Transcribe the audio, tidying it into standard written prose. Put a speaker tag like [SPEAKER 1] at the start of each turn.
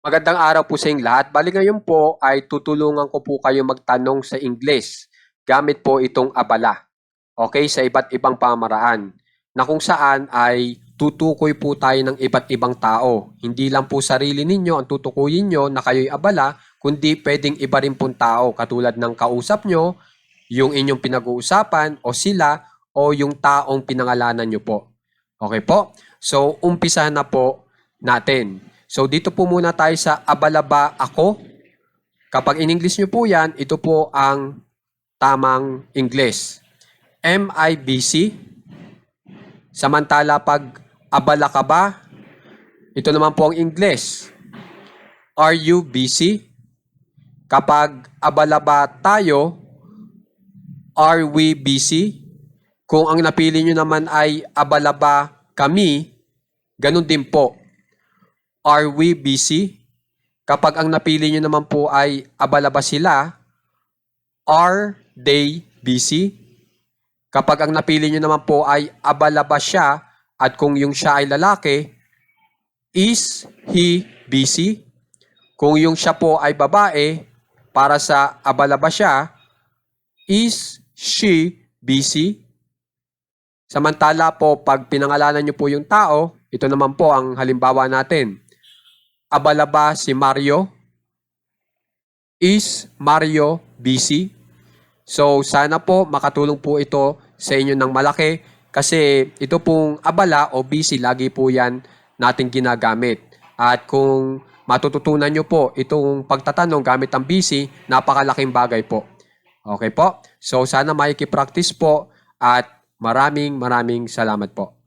[SPEAKER 1] Magandang araw po sa inyong lahat. Bali ngayon po ay tutulungan ko po kayo magtanong sa Ingles gamit po itong abala. Okay, sa iba't ibang pamaraan na kung saan ay tutukoy po tayo ng iba't ibang tao. Hindi lang po sarili ninyo ang tutukuyin nyo na kayo'y abala, kundi pwedeng iba rin pong tao katulad ng kausap nyo, yung inyong pinag-uusapan o sila o yung taong pinangalanan nyo po. Okay po? So, umpisa na po natin. So, dito po muna tayo sa abala ba ako? Kapag in English nyo po yan, ito po ang tamang English. Am I busy? Samantala pag abala ka ba? Ito naman po ang English. Are you busy? Kapag abala ba tayo, are we busy? Kung ang napili nyo naman ay abala ba kami, ganun din po. Are we busy? Kapag ang napili nyo naman po ay abala ba sila, are they busy? Kapag ang napili nyo naman po ay abala ba siya at kung yung siya ay lalaki, is he busy? Kung yung siya po ay babae, para sa abala ba siya, is she busy? Samantala po, pag pinangalanan nyo po yung tao, ito naman po ang halimbawa natin. Abala ba si Mario? Is Mario busy? So, sana po makatulong po ito sa inyo ng malaki kasi ito pong abala o busy, lagi po yan nating ginagamit. At kung matututunan nyo po itong pagtatanong gamit ang busy, napakalaking bagay po. Okay po? So, sana makikipractice po at maraming salamat po.